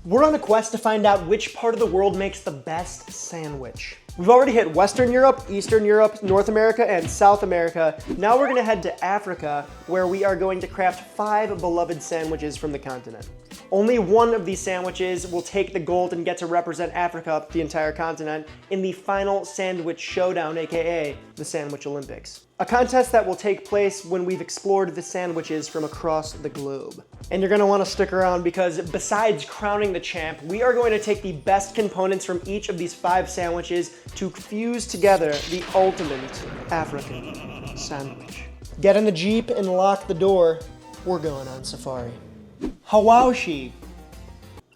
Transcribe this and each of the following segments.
We're on a quest to find out which part of the world makes the best sandwich. We've already hit Western Europe, Eastern Europe, North America, and South America. Now we're gonna head to Africa, where we are going to craft 5 beloved sandwiches from the continent. Only one of these sandwiches will take the gold and get to represent Africa, the entire continent, in the final sandwich showdown, AKA the Sandwich Olympics. A contest that will take place when we've explored the sandwiches from across the globe. And you're gonna wanna stick around because besides crowning the champ, we are going to take the best components from each of these 5 sandwiches to fuse together the ultimate African sandwich. Get in the Jeep and lock the door. We're going on safari. Hawawshi.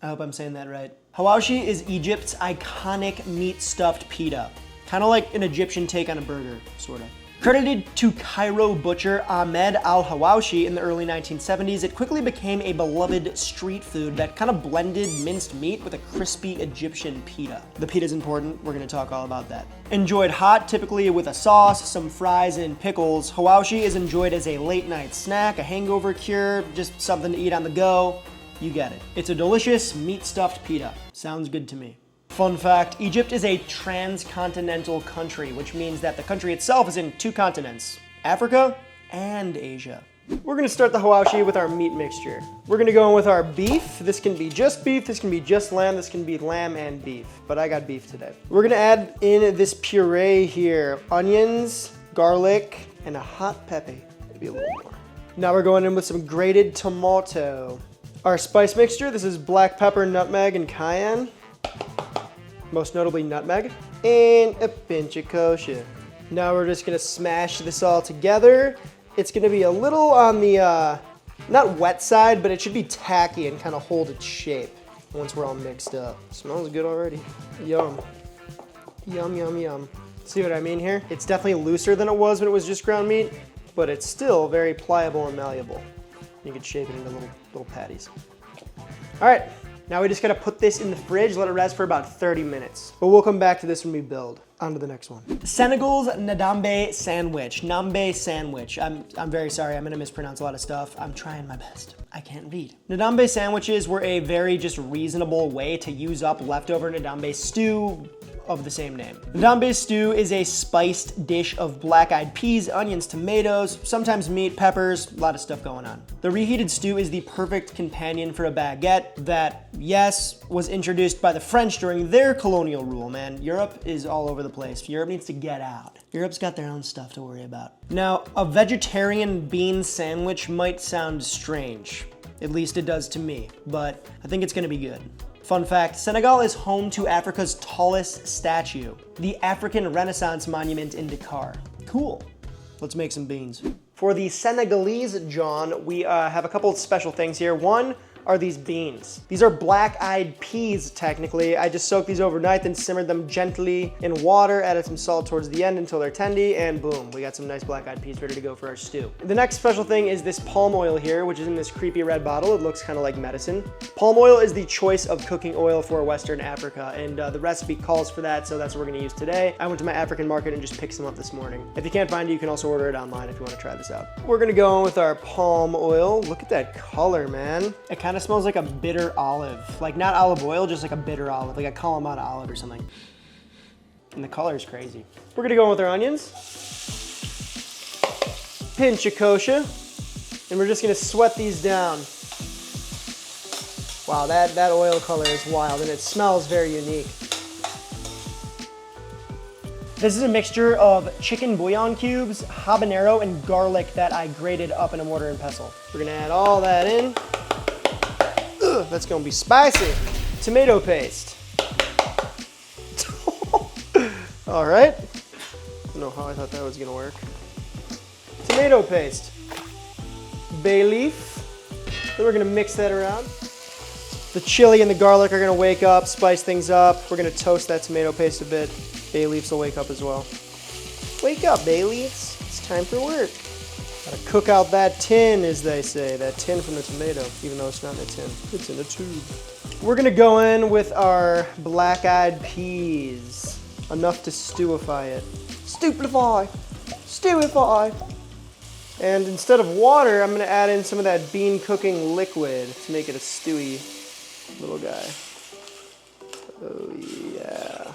I hope I'm saying that right. Hawawshi is Egypt's iconic meat-stuffed pita. Kind of like an Egyptian take on a burger, sort of. Credited to Cairo butcher Ahmed al-Hawawshi in the early 1970s, it quickly became a beloved street food that kind of blended minced meat with a crispy Egyptian pita. The pita is important, we're gonna talk all about that. Enjoyed hot, typically with a sauce, some fries, and pickles, Hawawshi is enjoyed as a late night snack, a hangover cure, just something to eat on the go. You get it. It's a delicious meat-stuffed pita. Sounds good to me. Fun fact, Egypt is a transcontinental country, which means that the country itself is in 2 continents, Africa and Asia. We're gonna start the Hawawshi with our meat mixture. We're gonna go in with our beef. This can be just beef, this can be just lamb, this can be lamb and beef, but I got beef today. We're gonna add in this puree here, onions, garlic, and a hot pepper, maybe a little more. Now we're going in with some grated tomato. Our spice mixture, this is black pepper, nutmeg, and cayenne. Most notably nutmeg, and a pinch of kosher. Now we're just gonna smash this all together. It's gonna be a little on the, not wet side, but it should be tacky and kind of hold its shape once we're all mixed up. Smells good already. Yum. Yum, yum, yum. See what I mean here? It's definitely looser than it was when it was just ground meat, but it's still very pliable and malleable. You can shape it into little patties. All right. Now we just gotta put this in the fridge, let it rest for about 30 minutes. But we'll come back to this when we build. On to the next one. Senegal's Ndambe sandwich. Ndambe sandwich. I'm very sorry, I'm gonna mispronounce a lot of stuff. I'm trying my best. I can't read. Ndambe sandwiches were a very just reasonable way to use up leftover Ndambe stew of the same name. Ndambe stew is a spiced dish of black-eyed peas, onions, tomatoes, sometimes meat, peppers, a lot of stuff going on. The reheated stew is the perfect companion for a baguette that, yes, was introduced by the French during their colonial rule, man. Europe is all over the place. Europe needs to get out. Europe's got their own stuff to worry about. Now, a vegetarian bean sandwich might sound strange. At least it does to me, but I think it's gonna be good. Fun fact, Senegal is home to Africa's tallest statue, the African Renaissance Monument in Dakar. Cool. Let's make some beans. For the Senegalese John, we have a couple of special things here. One are these beans. These are black-eyed peas, technically. I just soaked these overnight, then simmered them gently in water, added some salt towards the end until they're tendy, and boom, we got some nice black-eyed peas ready to go for our stew. The next special thing is this palm oil here, which is in this creepy red bottle. It looks kind of like medicine. Palm oil is the choice of cooking oil for Western Africa, and the recipe calls for that, so that's what we're gonna use today. I went to my African market and just picked some up this morning. If you can't find it, you can also order it online if you wanna try this out. We're gonna go in with our palm oil. Look at that color, man. It kind of smells like a bitter olive. Like not olive oil, just like a bitter olive, like a Kalamata olive or something. And the color is crazy. We're gonna go in with our onions. Pinch of kosher. And we're just gonna sweat these down. Wow, that oil color is wild and it smells very unique. This is a mixture of chicken bouillon cubes, habanero, and garlic that I grated up in a mortar and pestle. We're gonna add all that in. Ugh, that's gonna be spicy. Tomato paste. All right. I don't know how I thought that was gonna work. Tomato paste. Bay leaf. Then we're gonna mix that around. The chili and the garlic are gonna wake up, spice things up. We're gonna toast that tomato paste a bit. Bay leaves will wake up as well. Wake up, bay leaves. It's time for work. Gotta cook out that tin, as they say. That tin from the tomato, even though it's not in a tin. It's in a tube. We're gonna go in with our black-eyed peas. Enough to stewify it. Stupefy. Stewify. And instead of water, I'm gonna add in some of that bean cooking liquid to make it a stewy little guy. Oh yeah.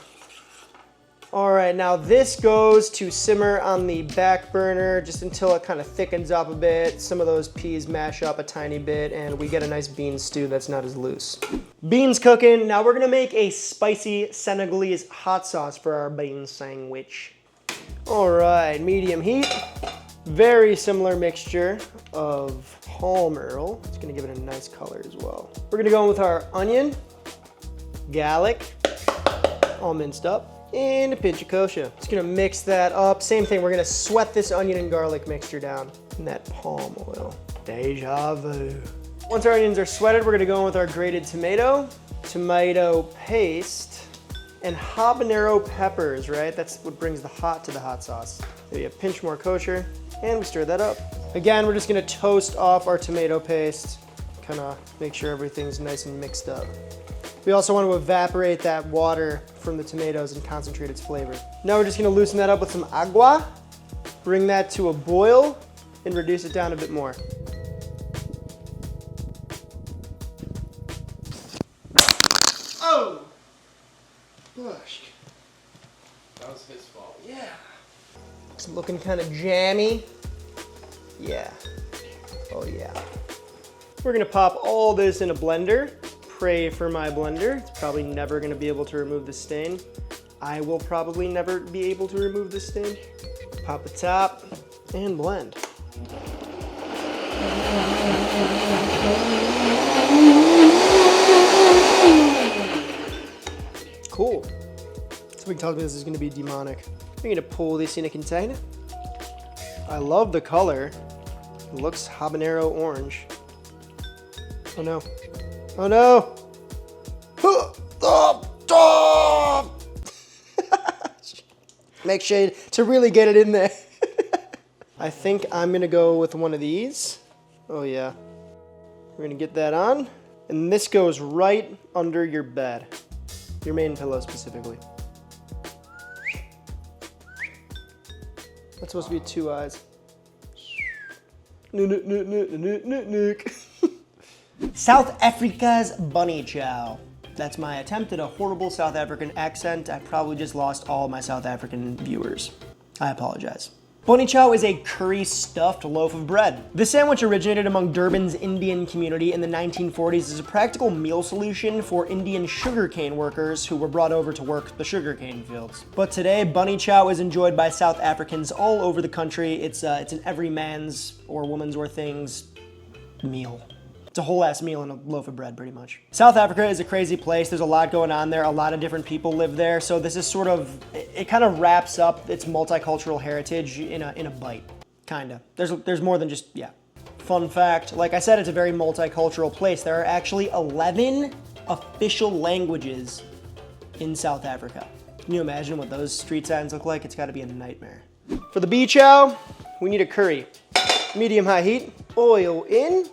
All right, now this goes to simmer on the back burner just until it kind of thickens up a bit. Some of those peas mash up a tiny bit and we get a nice bean stew that's not as loose. Beans cooking. Now we're gonna make a spicy Senegalese hot sauce for our bean sandwich. All right, medium heat. Very similar mixture of palm oil. It's gonna give it a nice color as well. We're gonna go in with our onion, garlic, all minced up, and a pinch of kosher. Just gonna mix that up. Same thing, we're gonna sweat this onion and garlic mixture down in that palm oil. Deja vu. Once our onions are sweated, we're gonna go in with our grated tomato paste, and habanero peppers, right? That's what brings the hot to the hot sauce. Maybe a pinch more kosher, and we stir that up. Again, we're just gonna toast off our tomato paste, kind of make sure everything's nice and mixed up. We also want to evaporate that water from the tomatoes and concentrate its flavor. Now we're just gonna loosen that up with some agua, bring that to a boil, and reduce it down a bit more. Oh! Gosh. That was his fault. Yeah. It's looking kind of jammy. Yeah. Oh yeah. We're gonna pop all this in a blender. Pray for my blender. It's probably never gonna be able to remove the stain. I will probably never be able to remove the stain. Pop the top and blend. Cool. Somebody tells me this is gonna be demonic. I'm gonna pull this in a container. I love the color. It looks habanero orange. Oh no. Oh no! Make sure to really get it in there. I think I'm gonna go with one of these. Oh yeah. We're gonna get that on. And this goes right under your bed. Your main pillow specifically. That's supposed to be 2 eyes. South Africa's Bunny Chow. That's my attempt at a horrible South African accent. I probably just lost all my South African viewers. I apologize. Bunny Chow is a curry-stuffed loaf of bread. This sandwich originated among Durban's Indian community in the 1940s as a practical meal solution for Indian sugarcane workers who were brought over to work the sugarcane fields. But today, Bunny Chow is enjoyed by South Africans all over the country. It's an every man's or woman's or thing's meal. It's a whole ass meal and a loaf of bread, pretty much. South Africa is a crazy place. There's a lot going on there. A lot of different people live there. So this is sort of, it kind of wraps up its multicultural heritage in a bite, kinda. There's more than just, yeah. Fun fact, like I said, it's a very multicultural place. There are actually 11 official languages in South Africa. Can you imagine what those street signs look like? It's gotta be a nightmare. For the bee chow, we need a curry. Medium-high heat, oil in.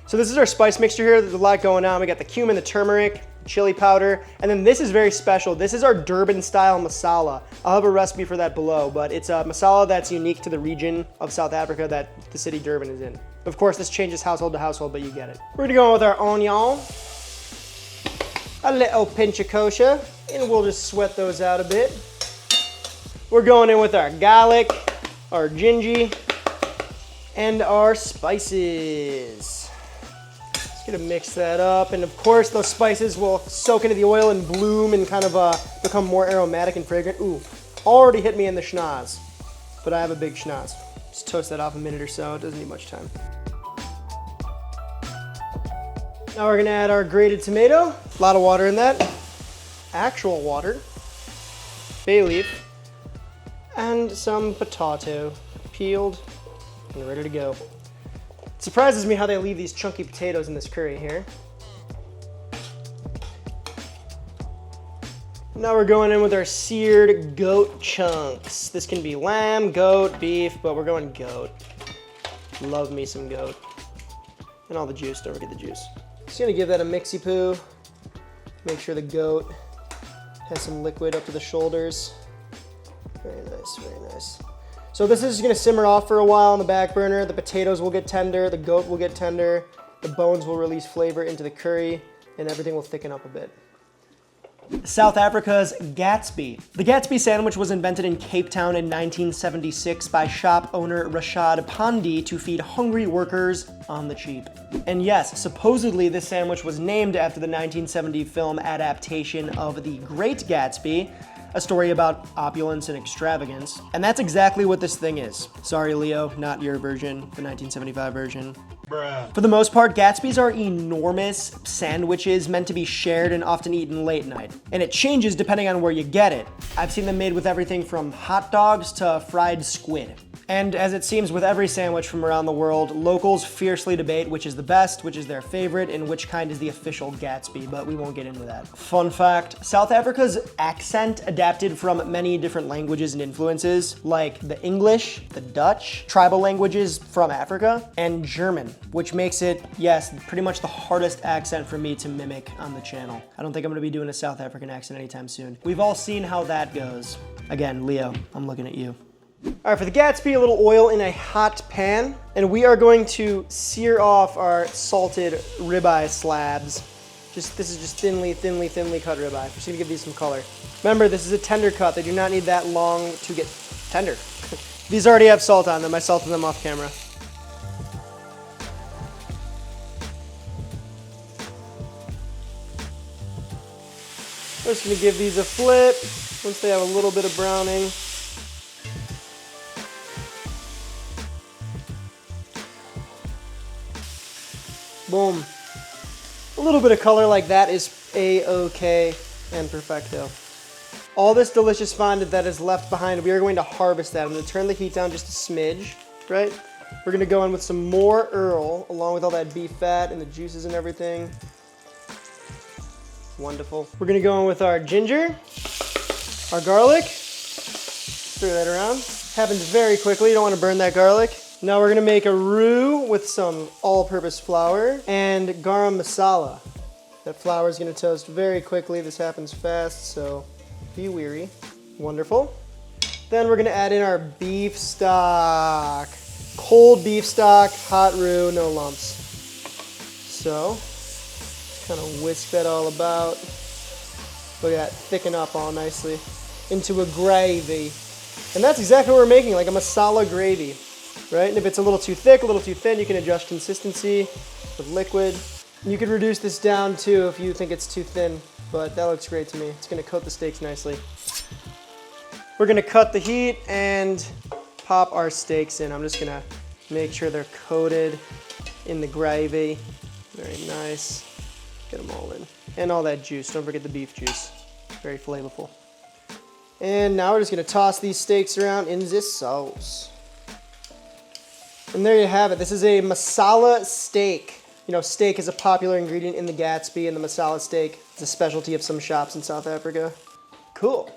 So this is our spice mixture here. There's a lot going on. We got the cumin, the turmeric, chili powder, and then this is very special. This is our Durban style masala. I'll have a recipe for that below, but it's a masala that's unique to the region of South Africa that the city Durban is in. Of course, this changes household to household, but you get it. We're gonna go in with our onion, a little pinch of kosher, and we'll just sweat those out a bit. We're going in with our garlic, our ginger, and our spices. Gonna mix that up, and of course those spices will soak into the oil and bloom and kind of become more aromatic and fragrant. Ooh, already hit me in the schnoz, but I have a big schnoz. Just toast that off a minute or so, it doesn't need much time. Now we're gonna add our grated tomato, a lot of water in that, actual water, bay leaf, and some potato, peeled and ready to go. It surprises me how they leave these chunky potatoes in this curry here. Now we're going in with our seared goat chunks. This can be lamb, goat, beef, but we're going goat. Love me some goat. And all the juice, don't forget the juice. Just gonna give that a mixy poo. Make sure the goat has some liquid up to the shoulders. Very nice, very nice. So this is gonna simmer off for a while on the back burner. The potatoes will get tender, the goat will get tender, the bones will release flavor into the curry, and everything will thicken up a bit. South Africa's Gatsby. The Gatsby sandwich was invented in Cape Town in 1976 by shop owner Rashad Pandi to feed hungry workers on the cheap. And yes, supposedly this sandwich was named after the 1970 film adaptation of The Great Gatsby, a story about opulence and extravagance. And that's exactly what this thing is. Sorry, Leo, not your version, the 1975 version. Bruh. For the most part, Gatsby's are enormous sandwiches meant to be shared and often eaten late night. And it changes depending on where you get it. I've seen them made with everything from hot dogs to fried squid. And as it seems with every sandwich from around the world, locals fiercely debate which is the best, which is their favorite, and which kind is the official Gatsby, but we won't get into that. Fun fact, South Africa's accent adapted from many different languages and influences, like the English, the Dutch, tribal languages from Africa, and German, which makes it, yes, pretty much the hardest accent for me to mimic on the channel. I don't think I'm gonna be doing a South African accent anytime soon. We've all seen how that goes. Again, Leo, I'm looking at you. All right, for the Gatsby, a little oil in a hot pan, and we are going to sear off our salted ribeye slabs. This is just thinly cut ribeye. We're just gonna give these some color. Remember, this is a tender cut. They do not need that long to get tender. These already have salt on them. I salted them off camera. I'm just gonna give these a flip once they have a little bit of browning. Boom. A little bit of color like that is A-OK and perfecto. All this delicious fondant that is left behind, we are going to harvest that. I'm going to turn the heat down just a smidge, right? We're going to go in with some more Earl, along with all that beef fat and the juices and everything. Wonderful. We're going to go in with our ginger, our garlic. Stir that around. Happens very quickly. You don't want to burn that garlic. Now we're gonna make a roux with some all-purpose flour and garam masala. That flour is gonna toast very quickly. This happens fast, so be weary. Wonderful. Then we're gonna add in our beef stock. Cold beef stock, hot roux, no lumps. So, just kind of whisk that all about. Look at that, thicken up all nicely into a gravy. And that's exactly what we're making, like a masala gravy. Right? And if it's a little too thick, a little too thin, you can adjust consistency with liquid. You could reduce this down too if you think it's too thin, but that looks great to me. It's gonna coat the steaks nicely. We're gonna cut the heat and pop our steaks in. I'm just gonna make sure they're coated in the gravy. Very nice. Get them all in. And all that juice, don't forget the beef juice. Very flavorful. And now we're just gonna toss these steaks around in this sauce. And there you have it. This is a masala steak. You know, steak is a popular ingredient in the Gatsby, and the masala steak is a specialty of some shops in South Africa. Cool.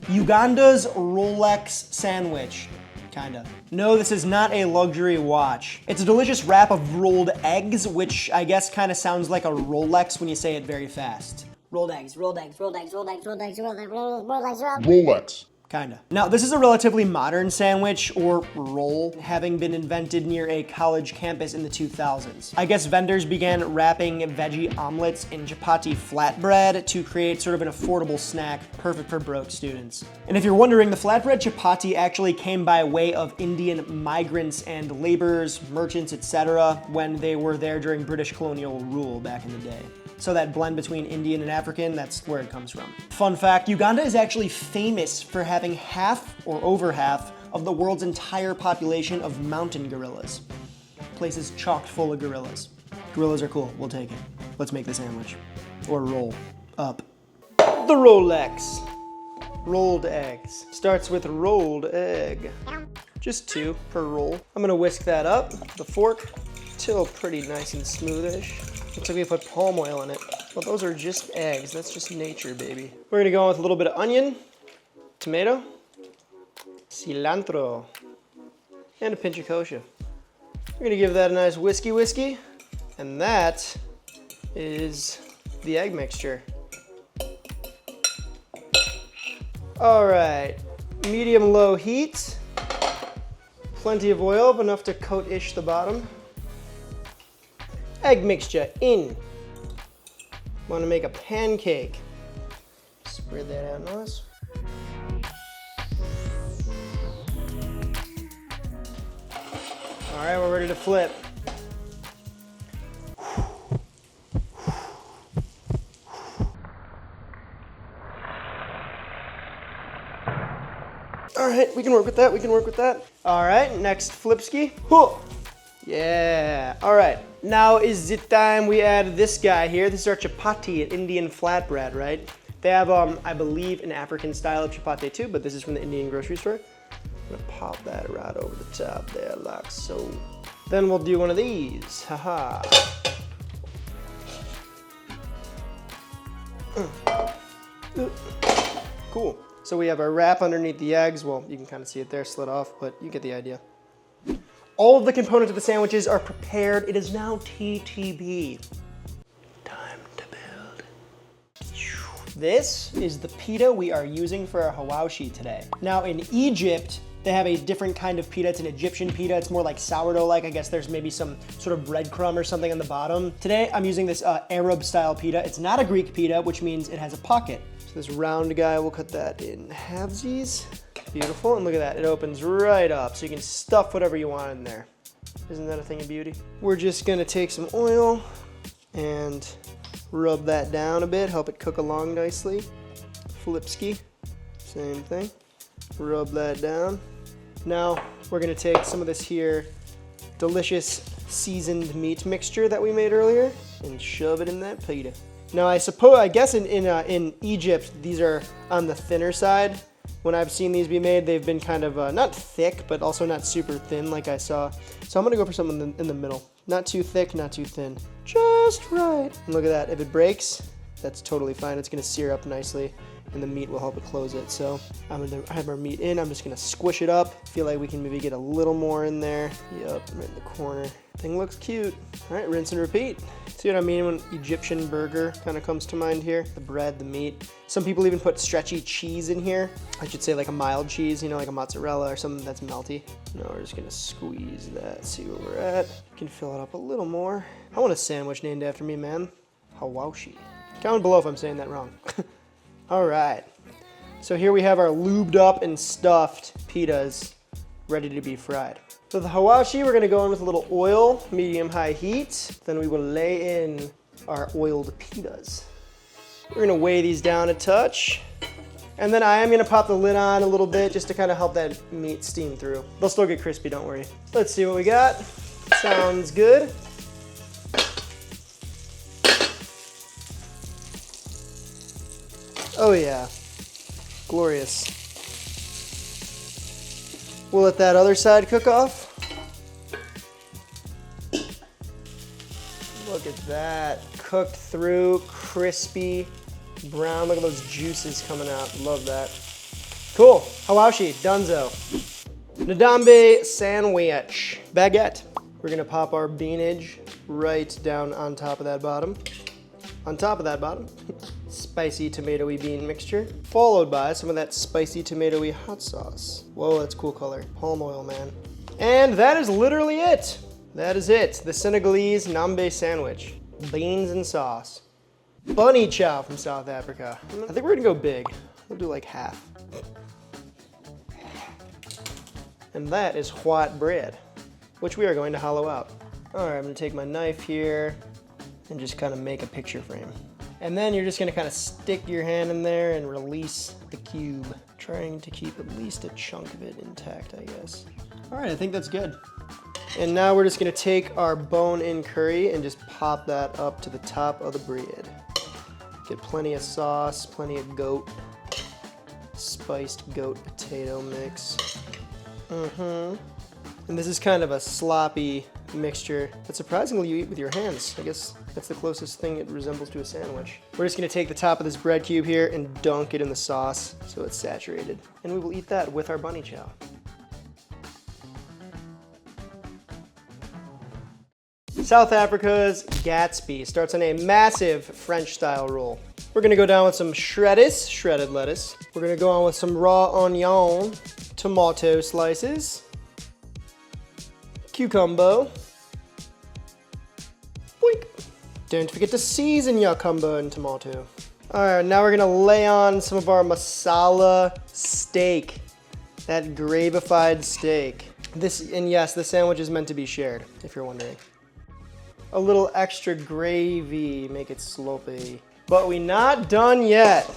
Uganda's Rolex sandwich. Kinda. No, this is not a luxury watch. It's a delicious wrap of rolled eggs, which I guess kind of sounds like a Rolex when you say it very fast. Rolled eggs, rolled eggs, rolled eggs, rolled eggs, rolled eggs, rolled eggs, rolled eggs, Rolex. Kinda. Now, this is a relatively modern sandwich, or roll, having been invented near a college campus in the 2000s. I guess vendors began wrapping veggie omelets in chapati flatbread to create sort of an affordable snack perfect for broke students. And if you're wondering, the flatbread chapati actually came by way of Indian migrants and laborers, merchants, etc. when they were there during British colonial rule back in the day. So that blend between Indian and African, that's where it comes from. Fun fact, Uganda is actually famous for having half or over half of the world's entire population of mountain gorillas. Place is chock full of gorillas. Gorillas are cool, we'll take it. Let's make the sandwich. Or roll up. The Rolex. Rolled eggs. Starts with rolled egg. Just 2 per roll. I'm gonna whisk that up with a fork till pretty nice and smoothish. Looks like we put palm oil in it. Well, those are just eggs. That's just nature, baby. We're gonna go in with a little bit of onion, tomato, cilantro, and a pinch of kosher. We're gonna give that a nice whiskey, and that is the egg mixture. All right, medium-low heat. Plenty of oil, but enough to coat-ish the bottom. Egg mixture in. Want to make a pancake. Spread that out nice. All right, we're ready to flip. All right, we can work with that, we can work with that. All right, next flipski. Yeah, all right. Now is it time we add this guy here. This is our chapati, an Indian flatbread, right? They have, I believe, an African style of chapati too, but this is from the Indian grocery store. I'm gonna pop that right over the top there, like so. Then we'll do one of these, haha. Cool. So we have our wrap underneath the eggs. Well, you can kind of see it there, slid off, but you get the idea. All of the components of the sandwiches are prepared. It is now TTB. Time to build. This is the pita we are using for our Hawawshi today. Now in Egypt, they have a different kind of pita. It's an Egyptian pita. It's more like sourdough-like. I guess there's maybe some sort of breadcrumb or something on the bottom. Today, I'm using this Arab-style pita. It's not a Greek pita, which means it has a pocket. So this round guy, we'll cut that in halvesies. Beautiful, and look at that. It opens right up, so you can stuff whatever you want in there. Isn't that a thing of beauty? We're just gonna take some oil and rub that down a bit, help it cook along nicely. Flipski, same thing. Rub that down. Now we're gonna take some of this here delicious seasoned meat mixture that we made earlier and shove it in that pita. Now I guess in Egypt these are on the thinner side. When I've seen these be made, they've been kind of not thick, but also not super thin like I saw. So I'm gonna go for something in the middle. Not too thick, not too thin. Just right. And look at that, if it breaks, that's totally fine. It's gonna sear up nicely and the meat will help it close it. So I'm gonna have our meat in. I'm just gonna squish it up. Feel like we can maybe get a little more in there. Yup, right in the corner. Thing looks cute. All right, rinse and repeat. See what I mean when Egyptian burger kind of comes to mind here? The bread, the meat. Some people even put stretchy cheese in here. I should say like a mild cheese, you know, like a mozzarella or something that's melty. No, we're just gonna squeeze that, see where we're at. You can fill it up a little more. I want a sandwich named after me, man. Hawawshi. Comment below if I'm saying that wrong. All right, so here we have our lubed up and stuffed pitas ready to be fried. So the Hawawshi, we're gonna go in with a little oil, medium-high heat. Then we will lay in our oiled pitas. We're gonna weigh these down a touch. And then I am gonna pop the lid on a little bit just to kind of help that meat steam through. They'll still get crispy, don't worry. Let's see what we got. Sounds good. Oh yeah, glorious. We'll let that other side cook off. Look at that, cooked through, crispy, brown. Look at those juices coming out, love that. Cool, Hawawshi, dunzo. Ndambe sandwich, baguette. We're gonna pop our beanage right down on top of that bottom. On top of that bottom, spicy tomatoey bean mixture, followed by some of that spicy tomatoey hot sauce. Whoa, that's cool color. Palm oil, man. And that is literally it. That is it. The Senegalese Ndambe sandwich. Beans and sauce. Bunny Chow from South Africa. I think we're gonna go big. We'll do like half. And that is white bread, which we are going to hollow out. All right, I'm gonna take my knife here and just kind of make a picture frame. And then you're just gonna kind of stick your hand in there and release the cube, trying to keep at least a chunk of it intact, I guess. All right, I think that's good. And now we're just gonna take our bone-in curry and just pop that up to the top of the bread. Get plenty of sauce, plenty of goat, spiced goat potato mix. And this is kind of a sloppy mixture that surprisingly you eat with your hands. I guess that's the closest thing it resembles to a sandwich. We're just gonna take the top of this bread cube here and dunk it in the sauce so it's saturated. And we will eat that with our bunny chow. South Africa's Gatsby starts on a massive French style roll. We're gonna go down with some shredded lettuce. We're gonna go on with some raw onion, tomato slices, cucumber, boink, Don't forget to season your cucumber and tomato. All right, now we're gonna lay on some of our masala steak. That gravified steak. And yes, the sandwich is meant to be shared, if you're wondering. A little extra gravy, make it sloppy. But we not done yet.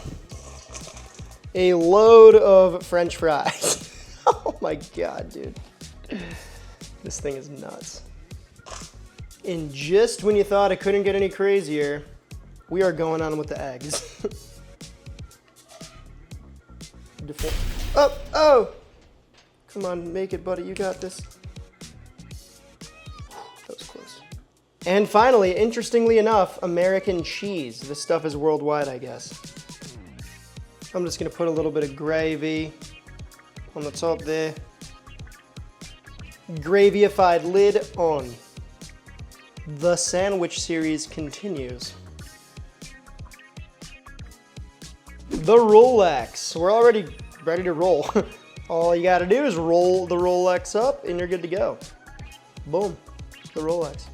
A load of French fries. Oh my God, dude. This thing is nuts. And just when you thought it couldn't get any crazier, we are going on with the eggs. Oh! Come on, make it, buddy. You got this. That was close. And finally, interestingly enough, American cheese. This stuff is worldwide, I guess. I'm just gonna put a little bit of gravy on the top there. Gravyified lid on. The sandwich series continues. The Rolex. We're already ready to roll. All you gotta do is roll the Rolex up and you're good to go. Boom, the Rolex.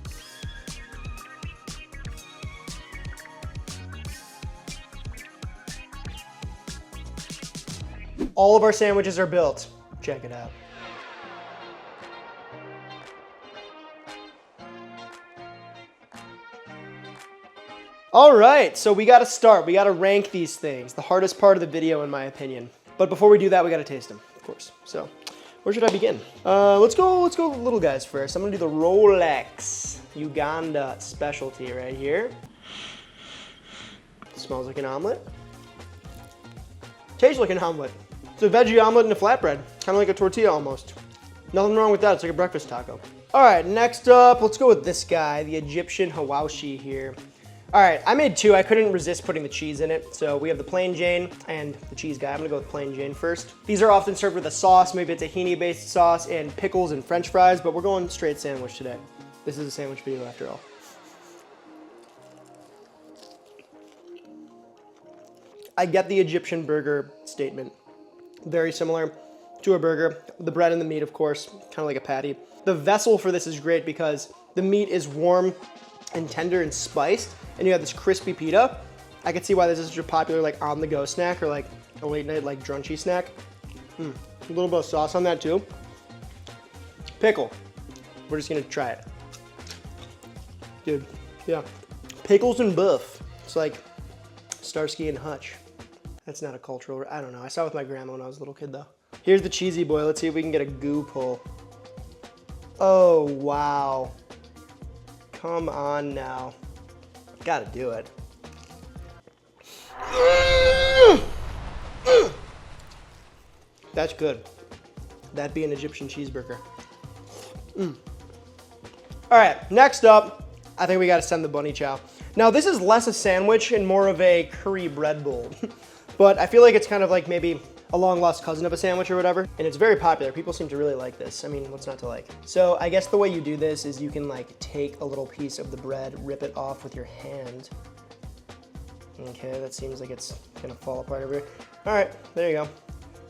All of our sandwiches are built. Check it out. All right, so we gotta start. We gotta rank these things. The hardest part of the video, in my opinion. But before we do that, we gotta taste them, of course. So, where should I begin? Let's go little guys first. I'm gonna do the Rolex Uganda specialty right here. Smells like an omelet. Tastes like an omelet. It's a veggie omelet and a flatbread. Kind of like a tortilla almost. Nothing wrong with that, it's like a breakfast taco. All right, next up, let's go with this guy, the Egyptian Hawawshi here. All right, I made two. I couldn't resist putting the cheese in it. So we have the plain Jane and the cheese guy. I'm gonna go with plain Jane first. These are often served with a sauce, maybe a tahini-based sauce and pickles and French fries, but we're going straight sandwich today. This is a sandwich video after all. I get the Egyptian burger statement. Very similar to a burger. The bread and the meat, of course, kind of like a patty. The vessel for this is great because the meat is warm and tender and spiced, and you have this crispy pita. I can see why this is such a popular like on-the-go snack or like a late night like drunchy snack. A little bit of sauce on that too. Pickle. We're just gonna try it. Dude, yeah. Pickles and buff. It's like Starsky and Hutch. That's not a cultural, I don't know. I saw it with my grandma when I was a little kid though. Here's the cheesy boy. Let's see if we can get a goo pull. Oh, wow. Come on now. Gotta do it. That's good. That'd be an Egyptian cheeseburger. All right, next up, I think we gotta send the Bunny Chow. Now this is less a sandwich and more of a curry bread bowl. But I feel like it's kind of like maybe a long lost cousin of a sandwich or whatever. And it's very popular. People seem to really like this. I mean, what's not to like? So I guess the way you do this is you can like take a little piece of the bread, rip it off with your hand. Okay, that seems like it's gonna fall apart over here. All right, there you go.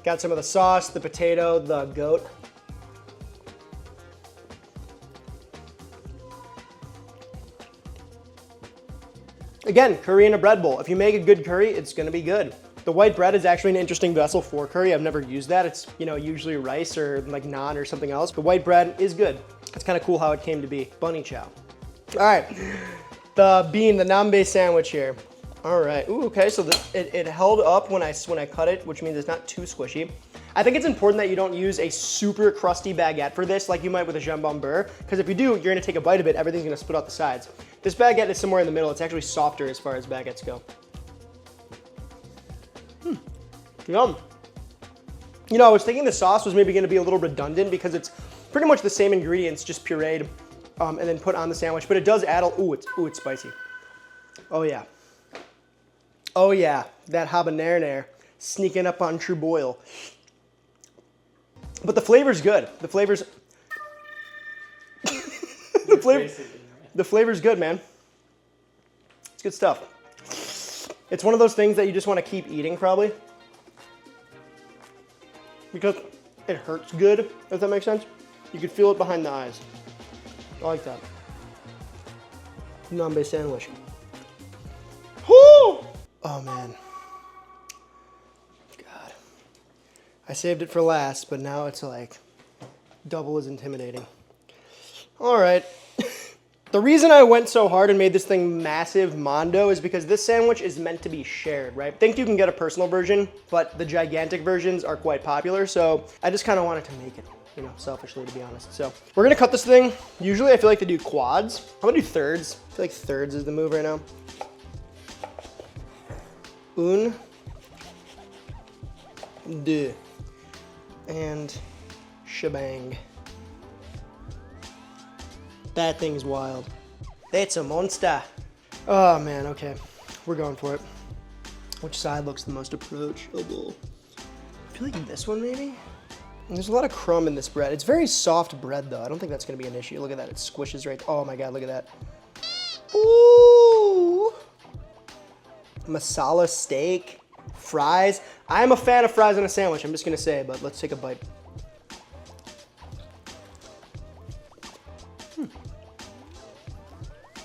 Got some of the sauce, the potato, the goat. Again, curry in a bread bowl. If you make a good curry, it's gonna be good. The white bread is actually an interesting vessel for curry. I've never used that. It's, you know, usually rice or like naan or something else. The white bread is good. It's kind of cool how it came to be. Bunny Chow. All right, the bean, the Ndambe sandwich here. All right, ooh, okay, so it held up when I cut it, which means it's not too squishy. I think it's important that you don't use a super crusty baguette for this, like you might with a jambon beurre, because if you do, you're gonna take a bite of it, everything's gonna split out the sides. This baguette is somewhere in the middle. It's actually softer as far as baguettes go. Yum. You know, I was thinking the sauce was maybe gonna be a little redundant because it's pretty much the same ingredients, just pureed and then put on the sandwich, but it does add ooh, it's spicy. Oh yeah. Oh yeah, that habanero sneaking up on True Boil. But the flavor's good. The flavor's the flavor's good, man. It's good stuff. It's one of those things that you just want to keep eating probably. Because it hurts good, if that makes sense. You can feel it behind the eyes. I like that. Ndambe sandwich. Whoo! Oh man. God. I saved it for last, but now it's like double as intimidating. All right. The reason I went so hard and made this thing massive mondo is because this sandwich is meant to be shared, right? I think you can get a personal version, but the gigantic versions are quite popular, so I just kind of wanted to make it, you know, selfishly, to be honest. So we're gonna cut this thing. Usually I feel like to do quads. I'm gonna do thirds. I feel like thirds is the move right now. Un, deux, and shebang. That thing's wild. It's a monster. Oh man, okay. We're going for it. Which side looks the most approachable? I feel like this one maybe? There's a lot of crumb in this bread. It's very soft bread though. I don't think that's gonna be an issue. Look at that, it squishes right. Oh my God, look at that. Ooh. Masala steak, fries. I'm a fan of fries on a sandwich, I'm just gonna say, but let's take a bite.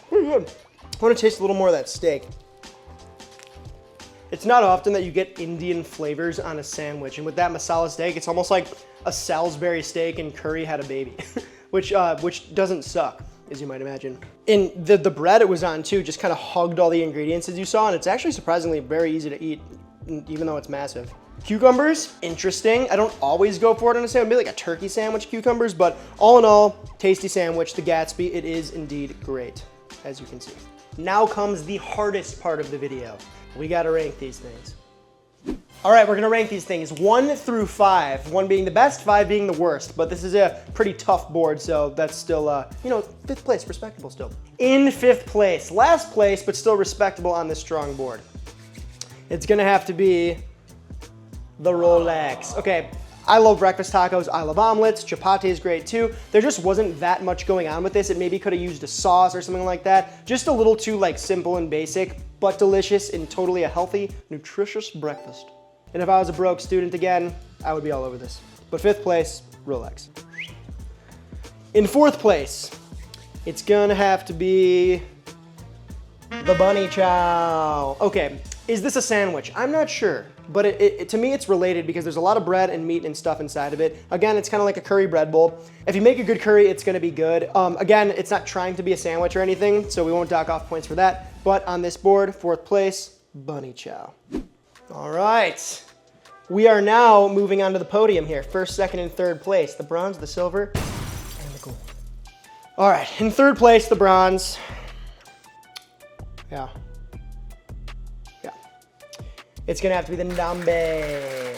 Pretty good. I want to taste a little more of that steak. It's not often that you get Indian flavors on a sandwich, and with that masala steak, it's almost like a Salisbury steak and curry had a baby, which doesn't suck, as you might imagine. And the bread it was on too just kind of hugged all the ingredients as you saw, and it's actually surprisingly very easy to eat, even though it's massive. Cucumbers, interesting. I don't always go for it on a sandwich, maybe like a turkey sandwich, cucumbers, but all in all, tasty sandwich. The Gatsby, it is indeed great, as you can see. Now comes the hardest part of the video. We gotta rank these things. All right, we're gonna rank these things 1 through 5. 1 being the best, 5 being the worst, but this is a pretty tough board, so that's still, you know, 5th place, respectable still. In 5th place, last place, but still respectable on this strong board. It's gonna have to be the Rolex. Okay, I love breakfast tacos, I love omelets, chapati is great too. There just wasn't that much going on with this. It maybe could have used a sauce or something like that. Just a little too like simple and basic, but delicious and totally a healthy, nutritious breakfast. And if I was a broke student again, I would be all over this. But 5th place, Rolex. In 4th place, it's gonna have to be the Bunny Chow. Okay, is this a sandwich? I'm not sure, but to me it's related because there's a lot of bread and meat and stuff inside of it. Again, it's kind of like a curry bread bowl. If you make a good curry, it's gonna be good. Again, it's not trying to be a sandwich or anything, so we won't dock off points for that. But on this board, 4th place, Bunny Chow. All right, we are now moving on to the podium here. 1st, 2nd, and 3rd place. The bronze, the silver, and the gold. All right, in 3rd place, the bronze. Yeah. It's gonna have to be the Ndambe.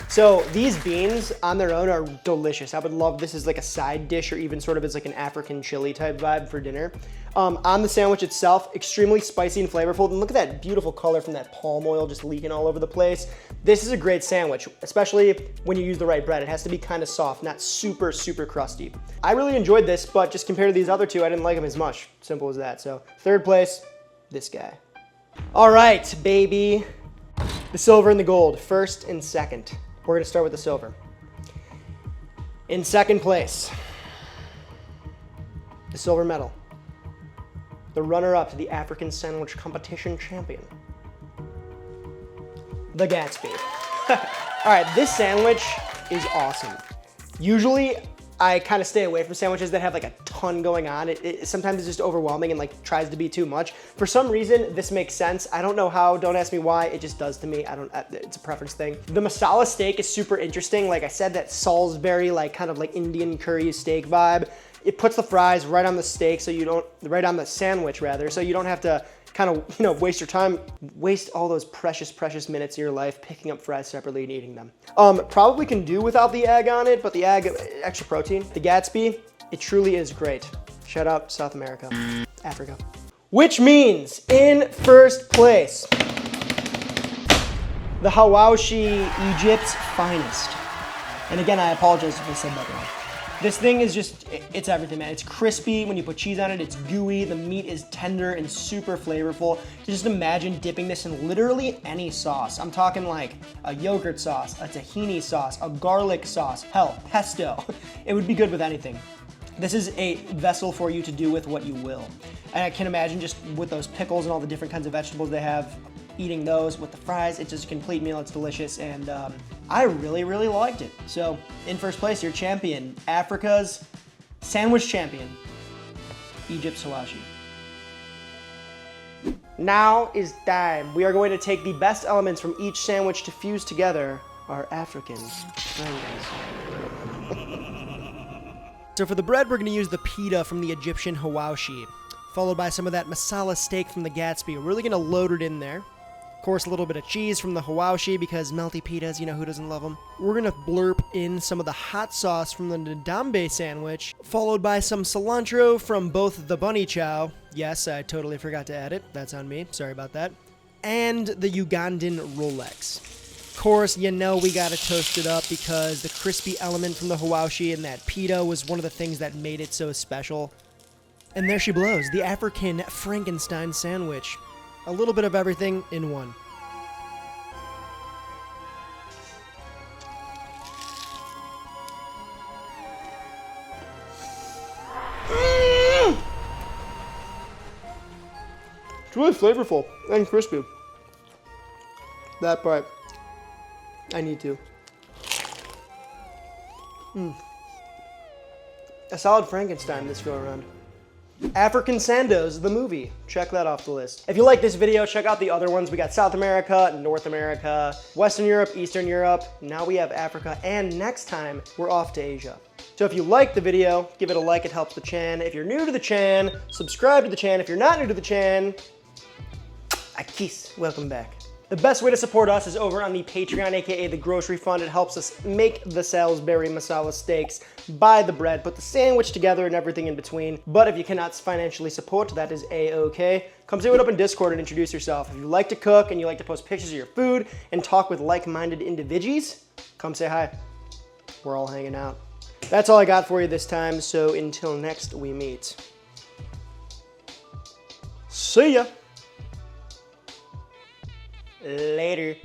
So these beans on their own are delicious. I would love this as like a side dish or even sort of as like an African chili type vibe for dinner. On the sandwich itself, extremely spicy and flavorful. And look at that beautiful color from that palm oil just leaking all over the place. This is a great sandwich, especially when you use the right bread. It has to be kind of soft, not super, super crusty. I really enjoyed this, but just compared to these other two, I didn't like them as much. Simple as that. So 3rd place, this guy. All right, baby. The silver and the gold, 1st and 2nd. We're gonna start with the silver. In 2nd place, the silver medal. The runner-up to the African Sandwich Competition champion, the Gatsby. All right, this sandwich is awesome. Usually, I kind of stay away from sandwiches that have like a ton going on. It sometimes it's just overwhelming and like tries to be too much. For some reason, this makes sense. I don't know how, don't ask me why, it just does to me. It's a preference thing. The masala steak is super interesting. Like I said, that Salisbury, like kind of like Indian curry steak vibe. It puts the fries right on the steak so you don't, right on the sandwich rather, so you don't have to kind of, you know, waste your time, waste all those precious, precious minutes of your life picking up fries separately and eating them. Probably can do without the egg on it, but the egg, extra protein. The Gatsby, it truly is great. Shout out South America, Africa. Which means in 1st place, the Hawawshi, Egypt's finest. And again, I apologize if I said that wrong. This thing is just, it's everything, man. It's crispy when you put cheese on it. It's gooey. The meat is tender and super flavorful. Just imagine dipping this in literally any sauce. I'm talking like a yogurt sauce, a tahini sauce, a garlic sauce, hell, pesto. It would be good with anything. This is a vessel for you to do with what you will. And I can imagine just with those pickles and all the different kinds of vegetables they have, eating those with the fries, it's just a complete meal, it's delicious, and I really, really liked it. So, in first place, your champion, Africa's sandwich champion, Egypt's Hawawshi. Now is time. We are going to take the best elements from each sandwich to fuse together our African friends. So for the bread, we're going to use the pita from the Egyptian Hawawshi, followed by some of that masala steak from the Gatsby. We're really going to load it in there. Of course, a little bit of cheese from the Hawawshi because melty pitas, you know, who doesn't love them. We're going to blurp in some of the hot sauce from the Ndambe sandwich, followed by some cilantro from both the Bunny Chow. Yes, I totally forgot to add it. That's on me. Sorry about that. And the Ugandan Rolex. Of course, you know we gotta toast it up because the crispy element from the Hawawshi and that pita was one of the things that made it so special. And there she blows, the African Frankenstein sandwich. A little bit of everything in one. It's really flavorful and crispy. That part. I need to. A solid Frankenstein this go around. Frankensando's the movie. Check that off the list. If you like this video, check out the other ones. We got South America, North America, Western Europe, Eastern Europe. Now we have Africa, and next time we're off to Asia. So if you like the video, give it a like, it helps the channel. If you're new to the channel, subscribe to the channel. If you're not new to the channel, a kiss, welcome back. The best way to support us is over on the Patreon, aka the grocery fund. It helps us make the Salisbury masala steaks, buy the bread, put the sandwich together and everything in between. But if you cannot financially support, that is a-okay. Come say what up in Discord and introduce yourself. If you like to cook and you like to post pictures of your food and talk with like-minded individuals, come say hi. We're all hanging out. That's all I got for you this time, so until next we meet. See ya. Later.